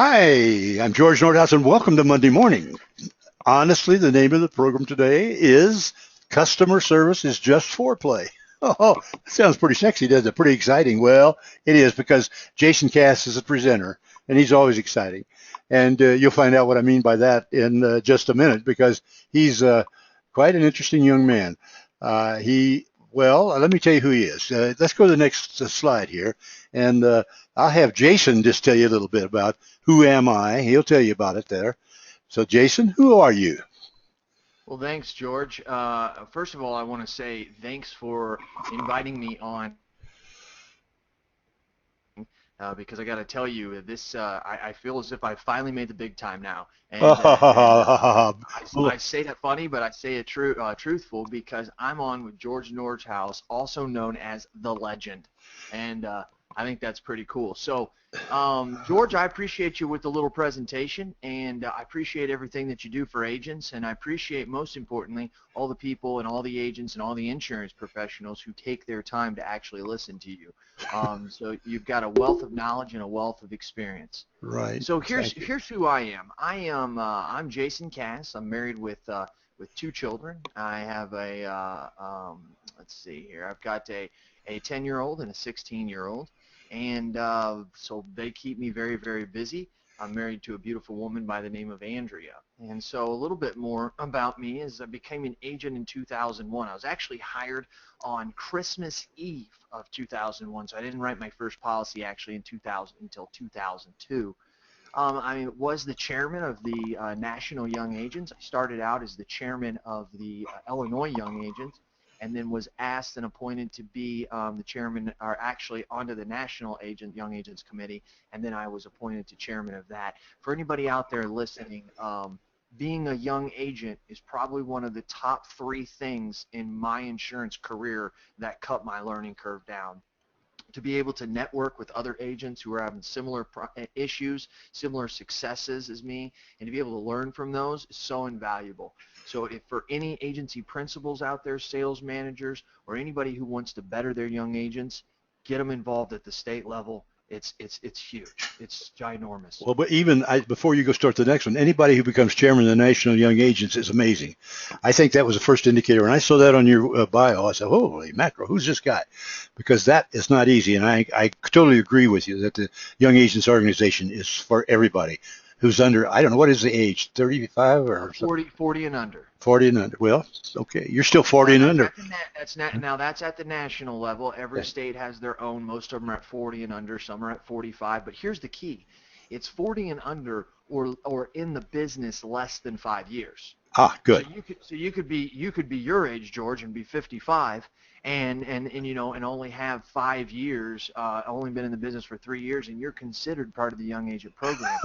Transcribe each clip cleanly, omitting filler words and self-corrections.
Hi, I'm George Nordhaus, and welcome to Monday Morning. Honestly, the name of the program today is Customer Service is Just Foreplay. Oh, sounds pretty sexy, doesn't it? Pretty exciting. Well, it is because Jason Cass is a presenter, and he's always exciting. And you'll find out what I mean by that in just a minute because he's quite an interesting young man. Let me tell you who he is. Let's go to the next slide here, and I'll have Jason just tell you a little bit about who am I. He'll tell you about it there. So, Jason, who are you? Well, thanks, George. First of all, I want to say thanks for inviting me on because I got to tell you, I feel as if I finally made the big time now. I say that funny, but I say it truthful because I'm on with George Nordhaus, also known as the Legend, and I think that's pretty cool. So, George, I appreciate you with the little presentation, and I appreciate everything that you do for agents, and I appreciate most importantly all the people and all the agents and all the insurance professionals who take their time to actually listen to you. So you've got a wealth of knowledge and a wealth of experience. Right. So Thank you. here's who I am. I'm Jason Cass. I'm married with two children. I have let's see here. I've got a 10-year-old and a 16-year-old, and so they keep me very, very busy. I'm married to a beautiful woman by the name of Andrea. And so a little bit more about me is I became an agent in 2001. I was actually hired on Christmas Eve of 2001, so I didn't write my first policy actually in 2000 until 2002. I was the chairman of the National Young Agents. I started out as the chairman of the Illinois Young Agents, and then was asked and appointed to be the chairman, or actually onto the National Young Agents Committee, and then I was appointed to chairman of that. For anybody out there listening, being a young agent is probably one of the top three things in my insurance career that cut my learning curve down. To be able to network with other agents who are having similar issues, similar successes as me, and to be able to learn from those is so invaluable. So if for any agency principals out there, sales managers, or anybody who wants to better their young agents, get them involved at the state level. It's huge. It's ginormous. Well, but before you go start the next one, anybody who becomes chairman of the National Young Agents is amazing. I think that was the first indicator. When I saw that on your bio, I said, holy mackerel, who's this guy? Because that is not easy. And I totally agree with you that the Young Agents Organization is for everybody who's under, I don't know, what is the age, 35 or something? 40 and under. 40 and under. Well, okay. You're still 40 Now and that's under. at the now that's at the national level. Every state has their own. Most of them are at 40 and under. Some are at 45. But here's the key: it's 40 and under, or in the business less than 5 years. Ah, So good. you could be your age, George, and be 55, and only have 5 years, only been in the business for 3 years, and you're considered part of the young agent program.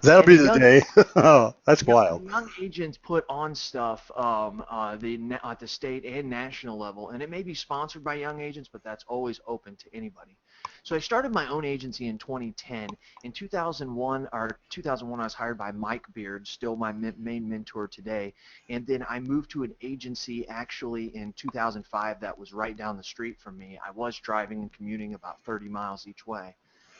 That'll And be the the young day. Oh, that's wild. young agents put on stuff at the state and national level, and it may be sponsored by young agents, but that's always open to anybody. So I started my own agency in 2010. In 2001, I was hired by Mike Beard, still my main mentor today, and then I moved to an agency actually in 2005 that was right down the street from me. I was driving and commuting about 30 miles each way.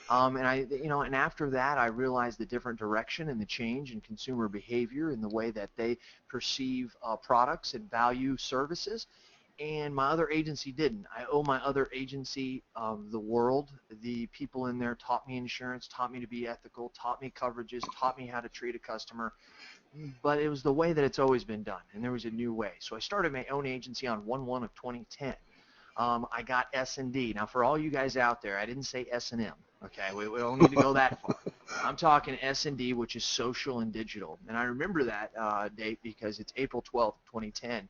And after that, I realized the different direction and the change in consumer behavior and the way that they perceive products and value services. And my other agency didn't. I owe my other agency the world. The people in there taught me insurance, taught me to be ethical, taught me coverages, taught me how to treat a customer. But it was the way that it's always been done, and there was a new way. So I started my own agency on 1/1 of 2010. I got S&D. Now, for all you guys out there, I didn't say S&M. Okay, we don't need to go that far. I'm talking S&D, which is social and digital. And I remember that date because it's April 12th, 2010.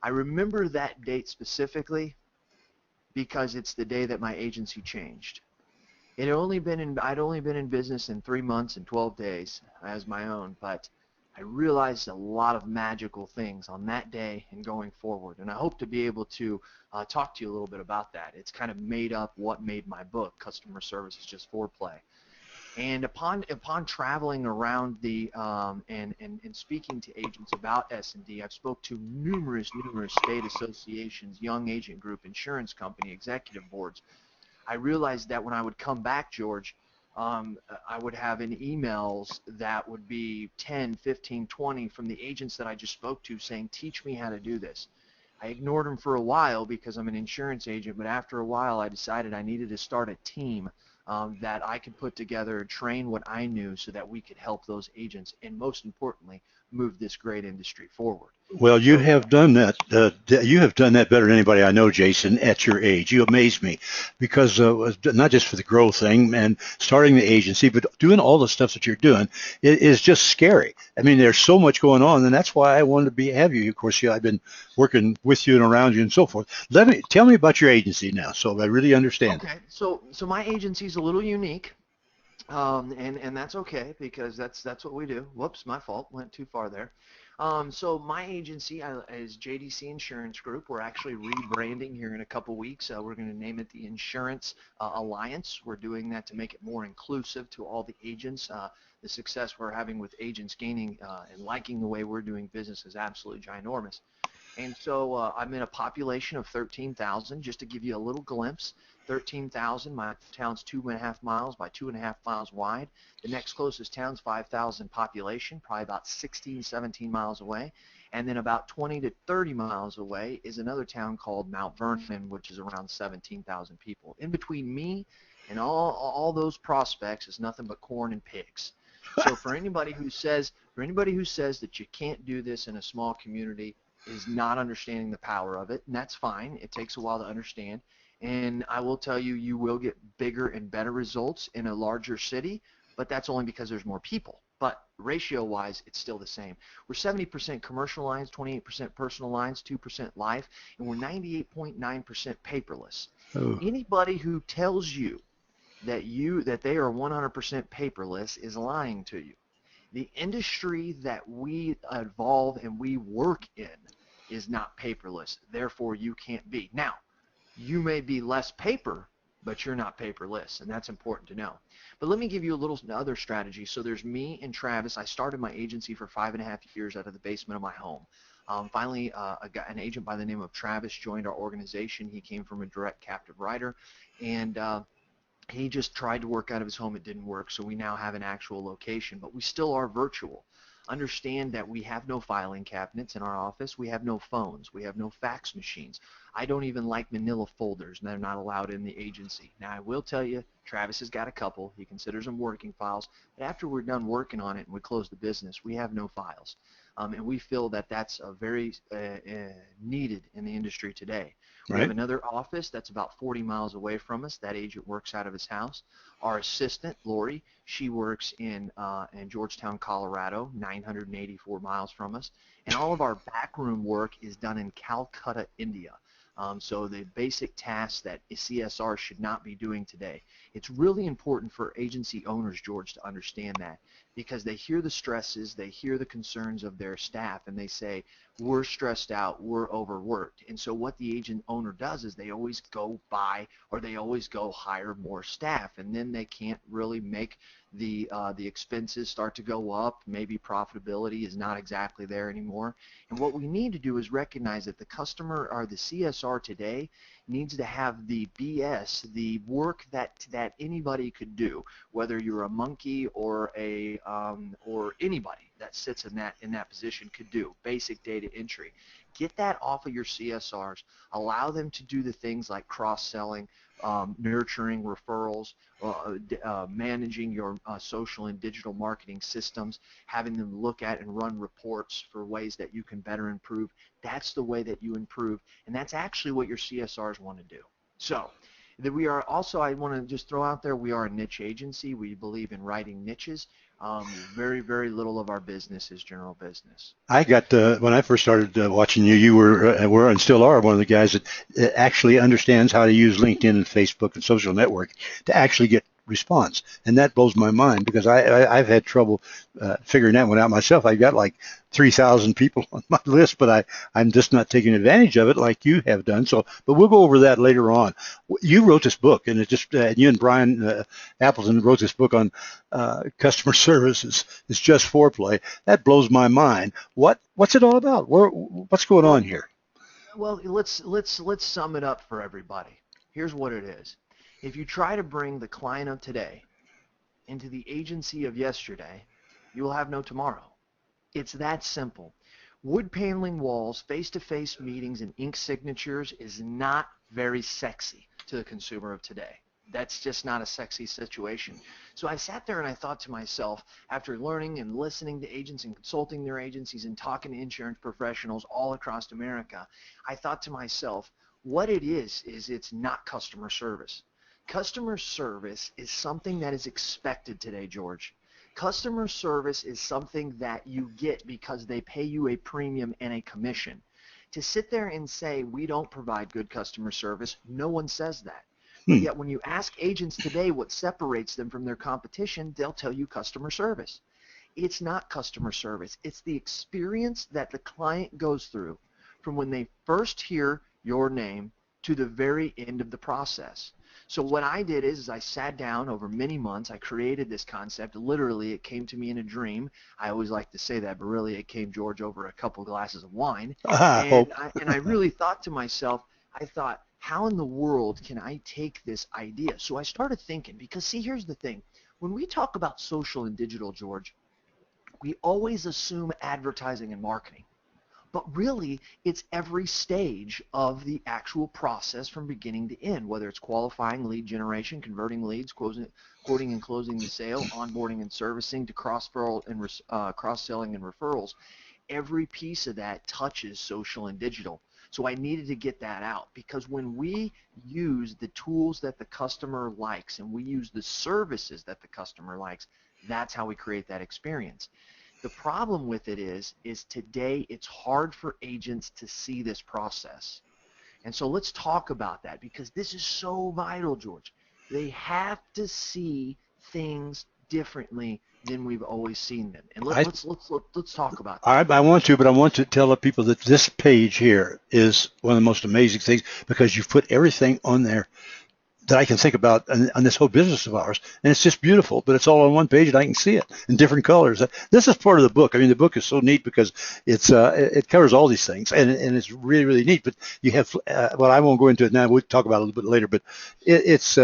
I remember that date specifically because it's the day that my agency changed. I'd only been in business in 3 months and 12 days as my own, but I realized a lot of magical things on that day and going forward. And I hope to be able to talk to you a little bit about that. It's kind of made up what made my book, Customer Service is Just Foreplay. And upon traveling around and speaking to agents about S&D, I've spoke to numerous state associations, young agent group, insurance company, executive boards. I realized that when I would come back, George, I would have in emails that would be 10, 15, 20 from the agents that I just spoke to saying, teach me how to do this. I ignored them for a while because I'm an insurance agent, but after a while I decided I needed to start a team that I could put together and train what I knew so that we could help those agents and, most importantly, move this great industry forward. Well, you So have done that. You have done that better than anybody I know, Jason, at your age. You amaze me because not just for the growth thing and starting the agency, but doing all the stuff that you're doing is just scary. I mean, there's so much going on, and that's why I wanted to have you. Of course, I've been working with you and around you and so forth. Tell me about your agency now, so I really understand. okay, so my agency is a little unique. And that's okay because that's what we do. Whoops, my fault. Went too far there. So my agency is JDC Insurance Group. We're actually rebranding here in a couple weeks. We're going to name it the Insurance Alliance. We're doing that to make it more inclusive to all the agents. The success we're having with agents gaining and liking the way we're doing business is absolutely ginormous. And so I'm in a population of 13,000, just to give you a little glimpse. 13,000, my town's 2.5 miles by 2.5 miles wide. The next closest town's 5,000 population, probably about 16, 17 miles away. And then about 20 to 30 miles away is another town called Mount Vernon, which is around 17,000 people. In between me and all those prospects is nothing but corn and pigs. So for anybody who says that you can't do this in a small community, is not understanding the power of it, and that's fine. It takes a while to understand. And I will tell you, you will get bigger and better results in a larger city, but that's only because there's more people. But ratio-wise, it's still the same. We're 70% commercial lines, 28% personal lines, 2% life, and we're 98.9% paperless. Oh. Anybody who tells you that they are 100% paperless is lying to you. The industry that we evolve and we work in is not paperless. Therefore, you can't be. Now, you may be less paper, but you're not paperless, and that's important to know. But let me give you a little other strategy. So there's me and Travis. I started my agency for 5.5 years out of the basement of my home. Finally, an agent by the name of Travis joined our organization. He came from a direct captive writer, and he just tried to work out of his home. It didn't work, so we now have an actual location, but we still are virtual. Understand that we have no filing cabinets in our office. We have no phones. We have no fax machines. I don't even like manila folders, and they're not allowed in the agency. Now, I will tell you, Travis has got a couple. He considers them working files, but after we're done working on it and we close the business, we have no files. And we feel that that's very needed in the industry today. We have another office that's about 40 miles away from us. That agent works out of his house. Our assistant, Lori, she works in Georgetown, Colorado, 984 miles from us. And all of our backroom work is done in Calcutta, India. So the basic tasks that CSR should not be doing today. It's really important for agency owners, George, to understand that, because they hear the stresses, they hear the concerns of their staff, and they say, we're stressed out, we're overworked. And so what the agent owner does is they always go buy or they always go hire more staff, and then they can't really make the expenses start to go up. Maybe profitability is not exactly there anymore. And what we need to do is recognize that the customer or the CSR today needs to have the BS, the work that anybody could do, whether you're a monkey or or anybody that sits in that position could do. Basic data entry. Get that off of your CSRs. Allow them to do the things like cross-selling, nurturing referrals, managing your social and digital marketing systems, having them look at and run reports for ways that you can better improve. That's the way that you improve, and that's actually what your CSRs want to do. So we are also, I want to just throw out there, we are a niche agency. We believe in writing niches. Very, very little of our business is general business. I got when I first started watching you, you were and still are one of the guys that actually understands how to use LinkedIn and Facebook and social network to actually get response, and that blows my mind because I've had trouble figuring that one out myself. I've got like 3,000 people on my list, but I'm just not taking advantage of it like you have done. So, but we'll go over that later on. You wrote this book, and it just you and Brian Appleton wrote this book on customer service. It's just foreplay. That blows my mind. What's it all about? What's going on here? Well, let's sum it up for everybody. Here's what it is. If you try to bring the client of today into the agency of yesterday, you will have no tomorrow. It's that simple. Wood paneling walls, face-to-face meetings, and ink signatures is not very sexy to the consumer of today. That's just not a sexy situation. So I sat there and I thought to myself, after learning and listening to agents and consulting their agencies and talking to insurance professionals all across America, I thought to myself, what it is it's not customer service. Customer service is something that is expected today, George. Customer service is something that you get because they pay you a premium and a commission. To sit there and say we don't provide good customer service, no one says that. But yet when you ask agents today what separates them from their competition, they'll tell you customer service. It's not customer service. It's the experience that the client goes through from when they first hear your name to the very end of the process. So what I did is I sat down over many months. I created this concept. Literally, it came to me in a dream. I always like to say that, but really it came, George, over a couple glasses of wine. And I really thought to myself, I thought, how in the world can I take this idea? So I started thinking, because see, here's the thing. When we talk about social and digital, George, we always assume advertising and marketing. But really, it's every stage of the actual process from beginning to end, whether it's qualifying, lead generation, converting leads, quoting and closing the sale, onboarding and servicing, to cross-selling and referrals. Every piece of that touches social and digital. So I needed to get that out, because when we use the tools that the customer likes and we use the services that the customer likes, that's how we create that experience. The problem with it is today it's hard for agents to see this process. And so let's talk about that, because this is so vital, George. They have to see things differently than we've always seen them. And let's talk about that. I want to, but I want to tell the people that this page here is one of the most amazing things, because you've put everything on there that I can think about on this whole business of ours, and it's just beautiful. But it's all on one page, and I can see it in different colors. This is part of the book. I mean, the book is so neat because it covers all these things, and it's really, really neat. But you have well, I won't go into it now. We'll talk about it a little bit later. But it's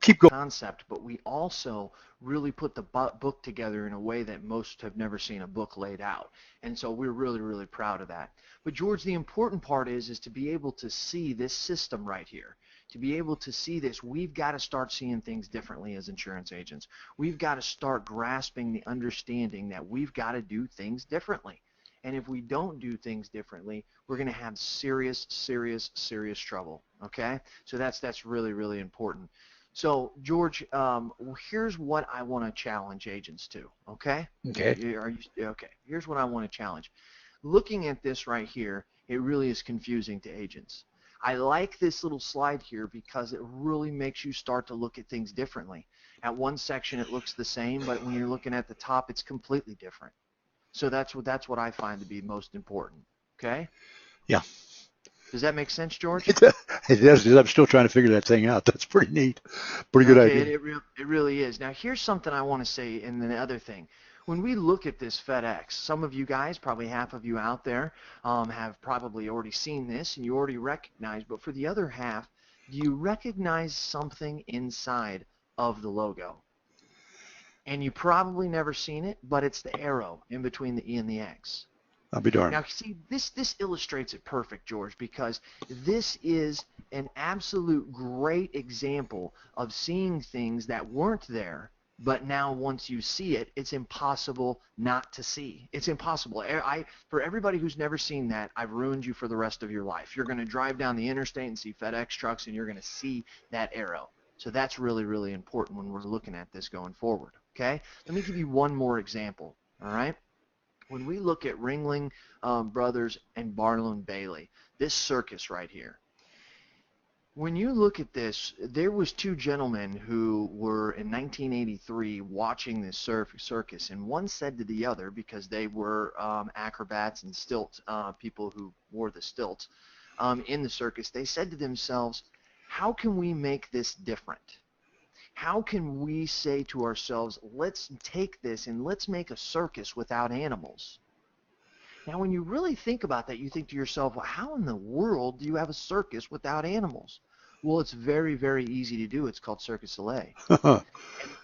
keep going. Concept, but we also really put the book together in a way that most have never seen a book laid out. And so we're really, really proud of that. But George, the important part is to be able to see this system right here. To be able to see this, we've got to start seeing things differently as insurance agents. We've got to start grasping the understanding that we've got to do things differently. And if we don't do things differently, we're going to have serious, serious, serious trouble. Okay? So that's really, really important. So, George, here's what I want to challenge agents to, okay? Okay. Are you okay? Here's what I want to challenge. Looking at this right here, it really is confusing to agents. I like this little slide here because it really makes you start to look at things differently. At one section, it looks the same, but when you're looking at the top, it's completely different. So that's what I find to be most important, okay? Yeah. Does that make sense, George? It does. I'm still trying to figure that thing out. That's pretty neat. Pretty good idea. It really is. Now, here's something I want to say, and the other thing. When we look at this FedEx, some of you guys, probably half of you out there, have probably already seen this, and you already recognize, but for the other half, do you recognize something inside of the logo? And you probably never seen it, but it's the arrow in between the E and the X. I'll be darned. Now, see, this illustrates it perfect, George, because this is an absolute great example of seeing things that weren't there, but now once you see it, it's impossible not to see. It's impossible. For everybody who's never seen that, I've ruined you for the rest of your life. You're going to drive down the interstate and see FedEx trucks, and you're going to see that arrow. So that's really, really important when we're looking at this going forward, okay? Let me give you one more example, all right? When we look at Ringling Brothers and Barlow and Bailey, this circus right here, when you look at this, there was two gentlemen who were in 1983 watching this circus, and one said to the other, because they were acrobats and stilt people who wore the stilts in the circus, they said to themselves, how can we make this different? How can we say to ourselves, let's take this and let's make a circus without animals? Now, when you really think about that, you think to yourself, well, how in the world do you have a circus without animals? Well, it's very, very easy to do. It's called Cirque du Soleil. And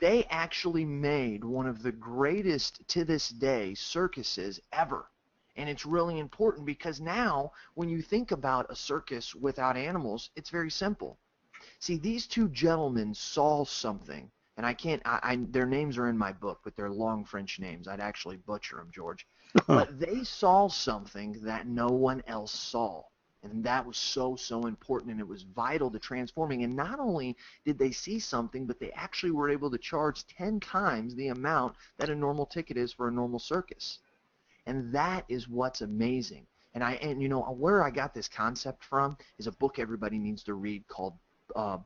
they actually made one of the greatest, to this day, circuses ever. And it's really important because now when you think about a circus without animals, it's very simple. See, these two gentlemen saw something, and I can't, their names are in my book, but they're long French names. I'd actually butcher them, George. But they saw something that no one else saw. And that was so, so important, and it was vital to transforming. And not only did they see something, but they actually were able to charge 10 times the amount that a normal ticket is for a normal circus. And that is what's amazing. And you know, where I got this concept from is a book everybody needs to read called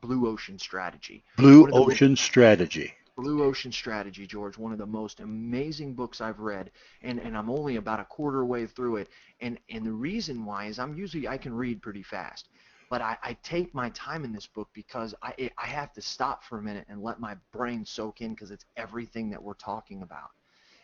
Blue Ocean Strategy. Blue Ocean Strategy. Blue Ocean Strategy, George, one of the most amazing books I've read, and I'm only about a quarter way through it. And the reason why is I can read pretty fast, but I take my time in this book because I have to stop for a minute and let my brain soak in because it's everything that we're talking about.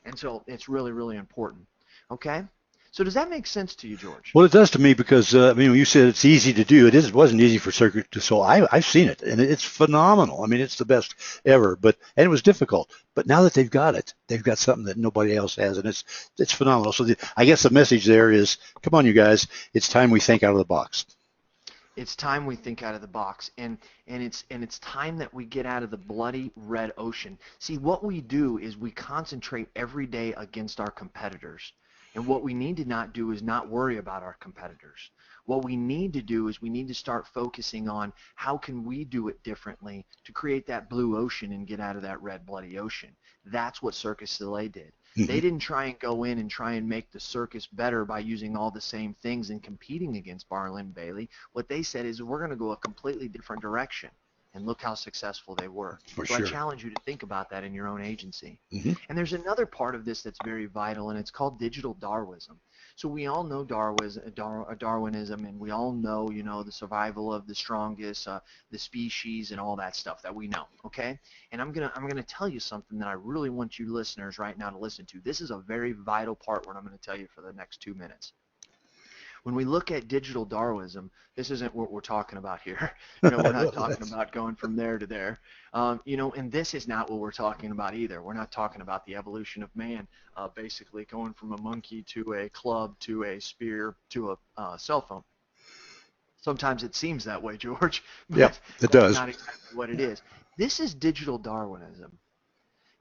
And so it's really, really important. Okay? So does that make sense to you, George? Well, it does to me because, I mean, when you said it's easy to do, it wasn't easy for Cirque du Soleil. I've seen it, and it's phenomenal. I mean, it's the best ever, and it was difficult. But now that they've got it, they've got something that nobody else has, and it's phenomenal. So I guess the message there is, come on, you guys, it's time we think out of the box. It's time we think out of the box, and it's time that we get out of the bloody red ocean. See, what we do is we concentrate every day against our competitors. And what we need to not do is not worry about our competitors. What we need to do is we need to start focusing on how can we do it differently to create that blue ocean and get out of that red bloody ocean. That's what Cirque du Soleil did. They didn't try and go in and try and make the circus better by using all the same things and competing against Barlin Bailey. What they said is we're going to go a completely different direction. And look how successful they were. So I challenge you to think about that in your own agency. And there's another part of this that's very vital, and it's called digital Darwinism. So we all know Darwinism, and we all know, you know, the survival of the strongest, the species, and all that stuff that we know. Okay? And I'm gonna tell you something that I really want you listeners right now to listen to. This is a very vital part what I'm going to tell you for the next 2 minutes. When we look at digital Darwinism, this isn't what we're talking about here. You know, we're not talking about going from there to there. You know, and this is not what we're talking about either. We're not talking about the evolution of man, basically going from a monkey to a club to a spear to a cell phone. Sometimes it seems that way, George. Yeah, it does. That's not exactly what it is. This is digital Darwinism.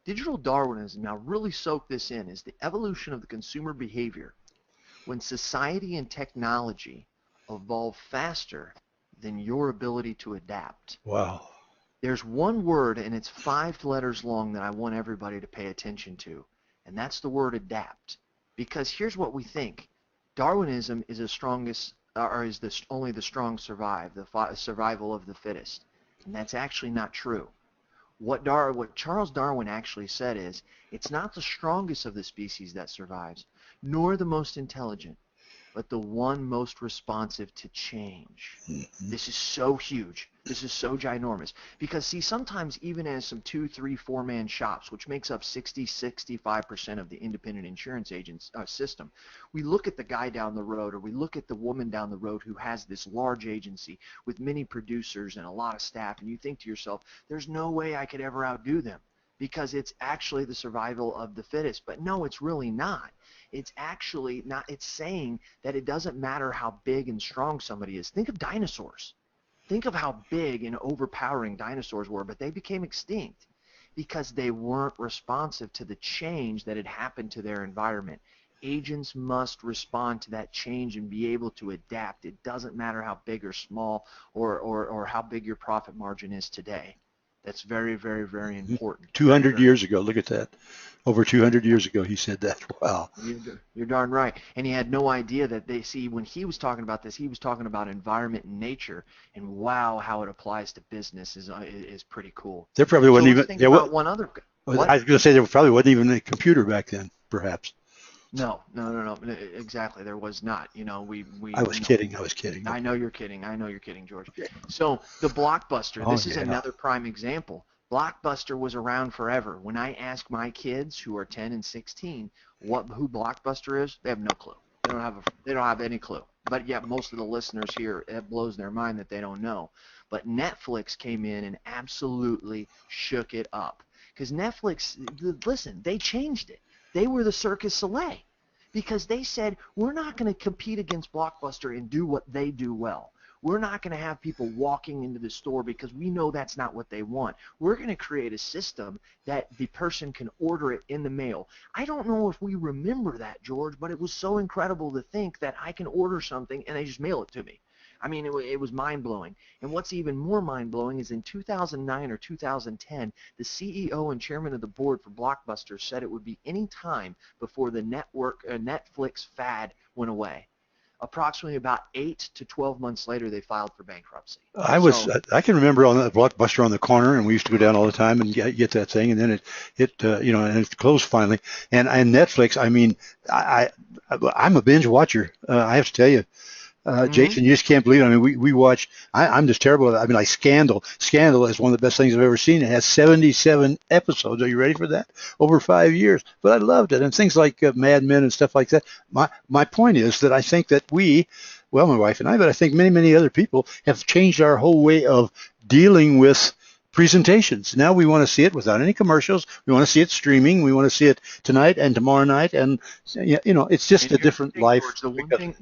Digital Darwinism, now really soak this in, is the evolution of the consumer behavior when society and technology evolve faster than your ability to adapt. Wow. There's one word, and it's 5 letters long, that I want everybody to pay attention to, and that's the word adapt. Because here's what we think. Darwinism is only the strong survive, the survival of the fittest. And that's actually not true. What Charles Darwin actually said is, it's not the strongest of the species that survives, nor the most intelligent, but the one most responsive to change. This is so huge. This is so ginormous. Because, see, sometimes even as some 2, 3, 4-man shops, which makes up 65% of the independent insurance agents system, we look at the guy down the road, or we look at the woman down the road who has this large agency with many producers and a lot of staff, and you think to yourself, there's no way I could ever outdo them, because it's actually the survival of the fittest. But no, it's really not. It's actually not. It's saying that it doesn't matter how big and strong somebody is. Think of dinosaurs. Think of how big and overpowering dinosaurs were, but they became extinct because they weren't responsive to the change that had happened to their environment. Agents must respond to that change and be able to adapt. It doesn't matter how big or small or how big your profit margin is today. That's very, very, very important. 200 years ago, look at that. Over 200 years ago, he said that. Wow. You're darn right. And he had no idea that when he was talking about this, he was talking about environment and nature, and wow, how it applies to business is pretty cool. There probably wasn't even. Think about one other. I was going to say there probably wasn't even a computer back then, perhaps. No. Exactly. There was not. You know, I was kidding. I know you're kidding, George. So the Blockbuster, this is another prime example. Blockbuster was around forever. When I ask my kids who are 10 and 16 who Blockbuster is, they have no clue. They don't have any clue. but yeah, most of the listeners here, it blows their mind that they don't know. But Netflix came in and absolutely shook it up. Because Netflix, listen, they changed it. They were the Circus Soleil because they said, we're not going to compete against Blockbuster and do what they do well. We're not going to have people walking into the store because we know that's not what they want. We're going to create a system that the person can order it in the mail. I don't know if we remember that, George, but it was so incredible to think that I can order something and they just mail it to me. I mean, it was mind-blowing. And what's even more mind-blowing is in 2009 or 2010, the CEO and chairman of the board for Blockbuster said it would be any time before the Netflix fad went away. Approximately about 8 to 12 months later, they filed for bankruptcy. I can remember on the Blockbuster on the corner, and we used to go down all the time and get that thing, and then and it closed finally. And Netflix, I mean, I'm a binge watcher. I have to tell you. Jason, you just can't believe it. I mean, we watch. I'm just terrible at it. I mean, like Scandal. Scandal is one of the best things I've ever seen. It has 77 episodes. Are you ready for that? Over 5 years. But I loved it. And things like Mad Men and stuff like that. My point is that I think that my wife and I, but I think many other people have changed our whole way of dealing with presentations. Now we want to see it without any commercials. We want to see it streaming. We want to see it tonight and tomorrow night. And it's just a different life.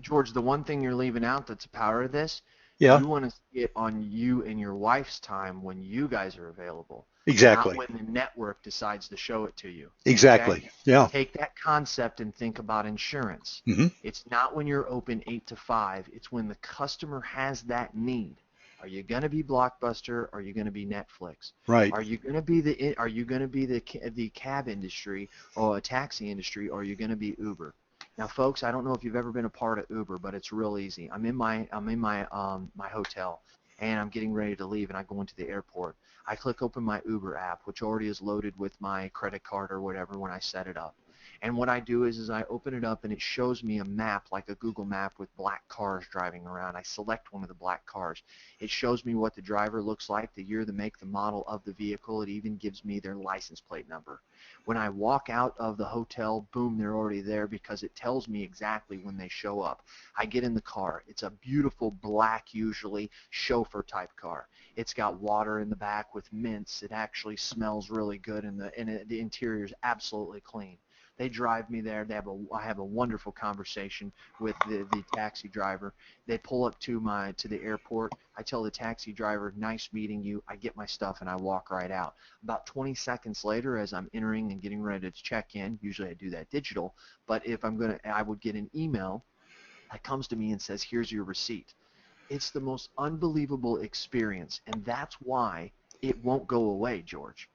George, the one thing you're leaving out that's a power of this, yeah, you want to see it on you and your wife's time when you guys are available. Exactly. Not when the network decides to show it to you. Exactly. Okay? Yeah. Take that concept and think about insurance. Mm-hmm. It's not when you're open 8 to 5. It's when the customer has that need. Are you going to be Blockbuster? Are you going to be Netflix? Right. Are you going to be the cab industry or a taxi industry? Or are you going to be Uber? Now, folks, I don't know if you've ever been a part of Uber, but it's real easy. I'm in my my hotel, and I'm getting ready to leave, and I go into the airport. I click open my Uber app, which already is loaded with my credit card or whatever when I set it up. And what I do is I open it up and it shows me a map like a Google map with black cars driving around. I select one of the black cars. It shows me what the driver looks like, the year, the make, the model of the vehicle. It even gives me their license plate number. When I walk out of the hotel, boom, they're already there because it tells me exactly when they show up. I get in the car. It's a beautiful black, usually, chauffeur type car. It's got water in the back with mints. It actually smells really good, and the interior is absolutely clean. They drive me there. I have a wonderful conversation with the taxi driver. They pull up to the airport. I tell the taxi driver, "Nice meeting you." I get my stuff and I walk right out. About 20 seconds later, as I'm entering and getting ready to check in, usually I do that digital, but if I would get an email that comes to me and says, "Here's your receipt." It's the most unbelievable experience, and that's why it won't go away, George.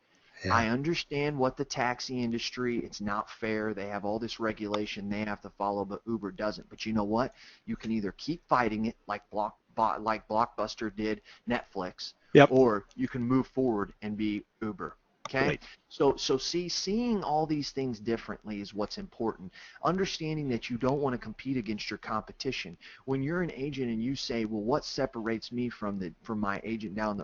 Yeah. I understand what the taxi industry, it's not fair. They have all this regulation they have to follow, but Uber doesn't. But you know what? You can either keep fighting it like Blockbuster did Netflix, Yep. or you can move forward and be Uber. Okay? Right. So seeing all these things differently is what's important. Understanding that you don't want to compete against your competition. When you're an agent and you say, well, what separates me from the agent down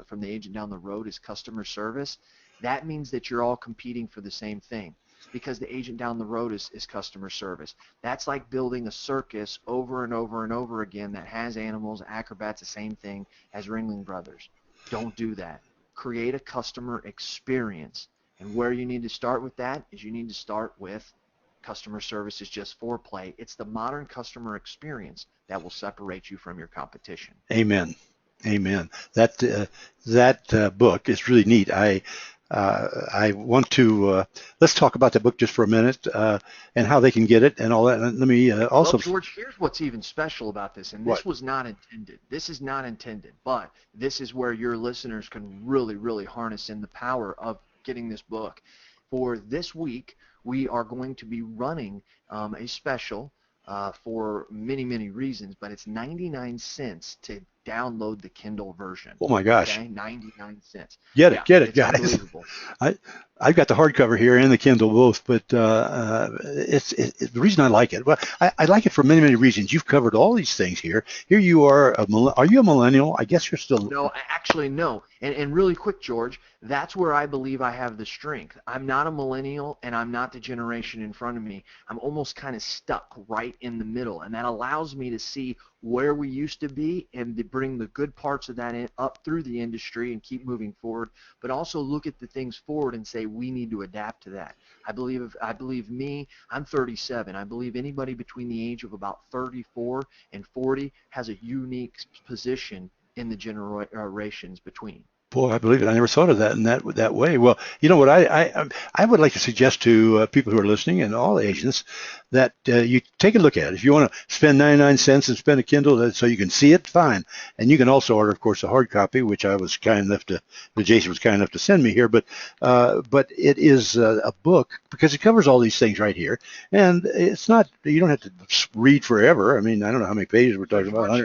the road is customer service, that means that you're all competing for the same thing because the agent down the road is customer service. That's like building a circus over and over and over again that has animals, acrobats, the same thing as Ringling Brothers. Don't do that. Create a customer experience. And where you need to start with that is you need to start with customer service is just foreplay. It's the modern customer experience that will separate you from your competition. Amen. Amen. That book is really neat. I want to let's talk about that book just for a minute and how they can get it and all that. And let me also. Well, George, here's what's even special about this, and this was not intended. This is not intended, but this is where your listeners can really harness in the power of getting this book. For this week, we are going to be running a special for many reasons, but it's 99 cents to download the Kindle version. Oh my gosh. Okay? 99 cents. Get it, guys. Unbelievable. I've got the hardcover here and the Kindle both, but it's the reason I like it. Well, I like it for many reasons. You've covered all these things here. Here you are. Are you a millennial? I guess you're still. No, actually, no. And really quick, George, that's where I believe I have the strength. I'm not a millennial, and I'm not the generation in front of me. I'm almost kind of stuck right in the middle, and that allows me to see where we used to be and to bring the good parts of that up through the industry and keep moving forward, but also look at the things forward and say we need to adapt to that. I believe me, I'm 37. I believe anybody between the age of about 34 and 40 has a unique position in the generations between. Boy, I believe it. I never thought of that in that way. Well, you know what? I would like to suggest to people who are listening and all agents that you take a look at it. If you want to spend 99 cents and spend a Kindle so you can see it, fine. And you can also order, of course, a hard copy, which I was kind enough to, Jason was kind enough to send me here. But it is a book because it covers all these things right here. And it's not, you don't have to read forever. I mean, I don't know how many pages we're talking about.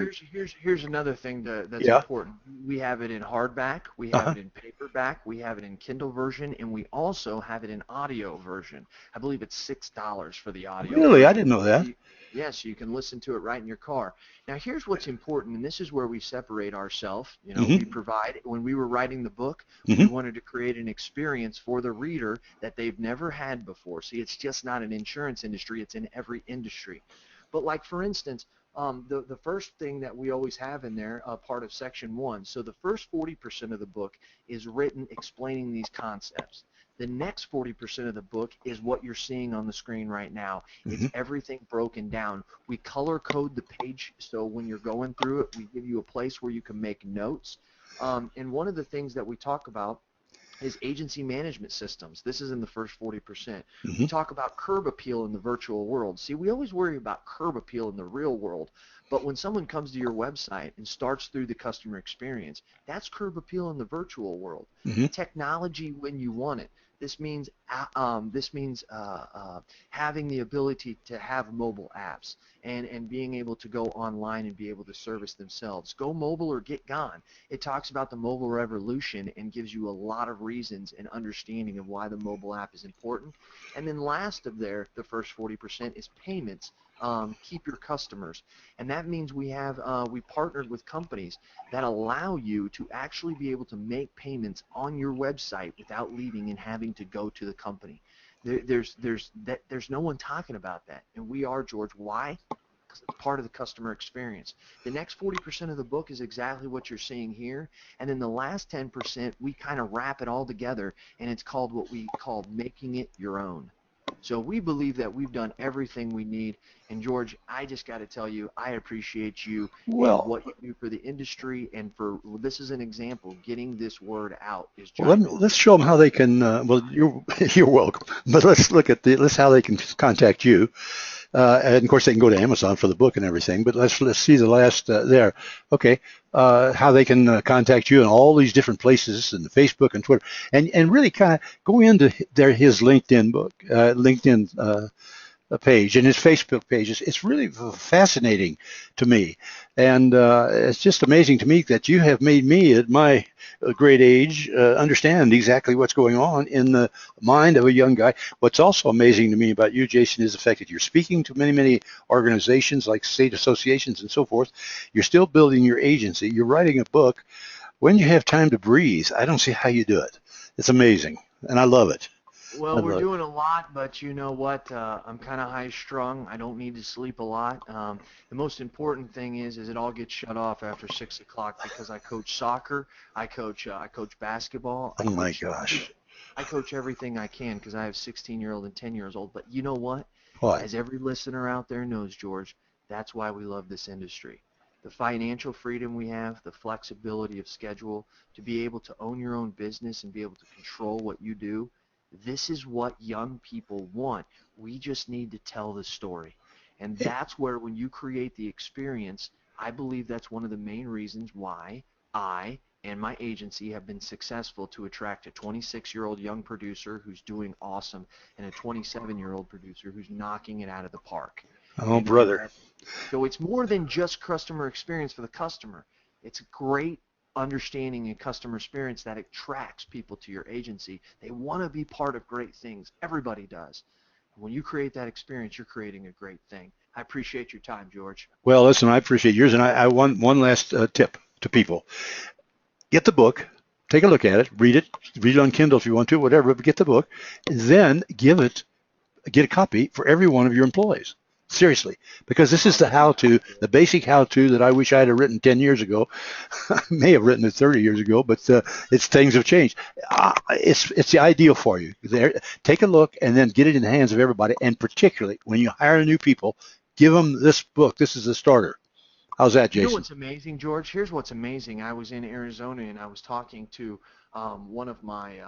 Here's another thing that's Yeah. important. We have it in hardback. We have it in paperback, we have it in Kindle version, and we also have it in audio version. I believe it's $6 for the audio. Really? version. I didn't know that. Yes, you can listen to it right in your car. Now, here's what's important, and this is where we separate ourselves. You know, we provide, when we were writing the book, we wanted to create an experience for the reader that they've never had before. See, it's just not an insurance industry, it's in every industry. But like, for instance, the first thing that we always have in there, part of section 1, so the first 40% of the book is written explaining these concepts. The next 40% of the book is what you're seeing on the screen right now. It's everything broken down. We color code the page, so when you're going through it, we give you a place where you can make notes. And one of the things that we talk about is agency management systems. This is in the first 40%. We talk about curb appeal in the virtual world. See, we always worry about curb appeal in the real world, but when someone comes to your website and starts through the customer experience, that's curb appeal in the virtual world. Technology when you want it. This means having the ability to have mobile apps and being able to go online and be able to service themselves. Go mobile or get gone. It talks about the mobile revolution and gives you a lot of reasons and understanding of why the mobile app is important. And then last of there, the first 40% is payments. Keep your customers, and that means we partnered with companies that allow you to actually be able to make payments on your website without leaving and having to go to the company. There's no one talking about that, and we are, George. Why? Because it's part of the customer experience. The next 40% of the book is exactly what you're seeing here, and then the last 10% we kind of wrap it all together, and it's called what we call making it your own. So we believe that we've done everything we need. And George, I just got to tell you, I appreciate you and what you do for the industry, and for this is an example. Getting this word out is just. Well, let's show them how they can. Well, you're welcome. But let's look at how they can contact you. And of course, they can go to Amazon for the book and everything. But let's see the last there. Okay, how they can contact you in all these different places, and Facebook and Twitter, and really kind of go into his LinkedIn book, LinkedIn page and his Facebook pages. It's really fascinating to me, and it's just amazing to me that you have made me at my great age understand exactly what's going on in the mind of a young guy. What's also amazing to me about you, Jason, is the fact that you're speaking to many organizations like state associations and so forth. You're still building your agency. You're writing a book. When you have time to breathe, I don't see how you do it. It's amazing, and I love it. Well, we're doing a lot, but you know what? I'm kind of high-strung. I don't need to sleep a lot. The most important thing is it all gets shut off after 6 o'clock because I coach soccer, I coach basketball. Oh my gosh! I coach everything I can because I have 16-year-old and 10-year-old. But you know what? What? As every listener out there knows, George, that's why we love this industry. The financial freedom we have, the flexibility of schedule, to be able to own your own business and be able to control what you do. This is what young people want. We just need to tell the story. And that's where, when you create the experience, I believe that's one of the main reasons why I and my agency have been successful to attract a 26-year-old young producer who's doing awesome and a 27-year-old producer who's knocking it out of the park. Oh, brother. So it's more than just customer experience for the customer. It's a great understanding and customer experience that attracts people to your agency. They want to be part of great things. Everybody does. When you create that experience, you're creating a great thing. I appreciate your time, George. Well, listen, I appreciate yours, and I want one last tip to people. Get the book, take a look at it, read it on Kindle if you want to, whatever, but get the book, and then get a copy for every one of your employees. Seriously, because this is the how-to, the basic how-to that I wish I had written 10 years ago. I may have written it 30 years ago, but it's things have changed. It's the ideal for you. There, take a look and then get it in the hands of everybody. And particularly when you hire new people, give them this book. This is the starter. How's that, Jason? You know what's amazing, George? Here's what's amazing. I was in Arizona and I was talking to one of my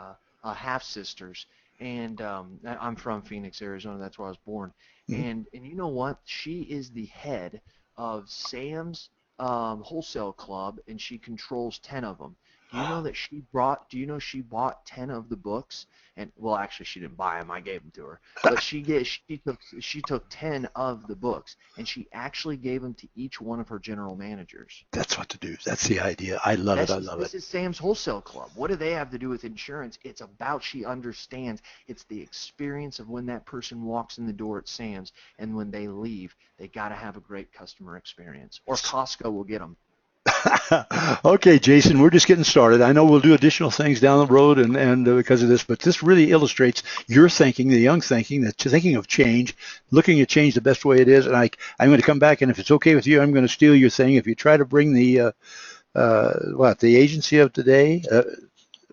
half sisters, and I'm from Phoenix, Arizona. That's where I was born. Mhm. And you know what? She is the head of Sam's wholesale club, and she controls 10 of them. Do you know that she brought? Do you know she bought 10 of the books? And well, actually, she didn't buy them. I gave them to her. But she took 10 of the books, and she actually gave them to each one of her general managers. That's what to do. That's the idea. I love it. I love This it. is Sam's Wholesale Club. What do they have to do with insurance? It's about she understands. It's the experience of when that person walks in the door at Sam's and when they leave, they got to have a great customer experience. Or Costco will get them. Okay, Jason, we're just getting started. I know we'll do additional things down the road and because of this, but this really illustrates your thinking, the young thinking, that thinking of change, looking at change the best way it is. And I'm going to come back, and if it's okay with you, I'm going to steal your thing. If you try to bring the the agency of today,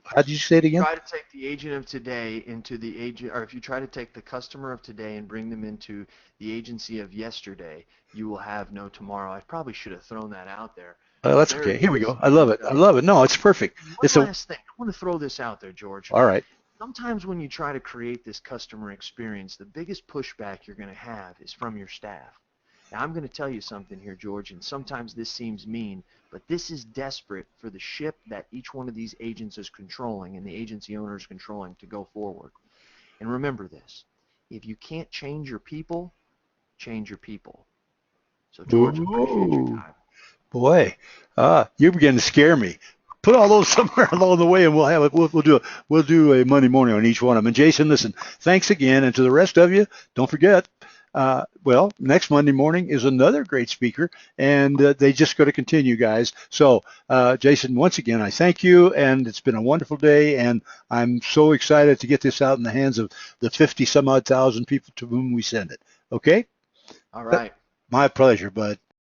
how did you say it again? Try to take the agent of today into the agent, or if you try to take the customer of today and bring them into the agency of yesterday, you will have no tomorrow. I probably should have thrown that out there. But That's there okay. it Here we is. go. I love it. I love it. No, it's perfect. One It's a last thing. I want to throw this out there, George. all right. Sometimes when you try to create this customer experience, the biggest pushback you're going to have is from your staff. Now, I'm going to tell you something here, George, and sometimes this seems mean, but this is desperate for the ship that each one of these agents is controlling and the agency owner is controlling to go forward. And remember this. If you can't change your people, change your people. So, George, appreciate your Ooh, time. boy, you're beginning to scare me. Put all those somewhere along the way, and we'll have it. We'll do a Monday morning on each one of them. And Jason, listen, thanks again, and to the rest of you, don't forget. Well, next Monday morning is another great speaker, and they just got to continue, guys. So, Jason, once again, I thank you, and it's been a wonderful day, and I'm so excited to get this out in the hands of the 50 some odd thousand people to whom we send it. Okay? All right. My pleasure, bud.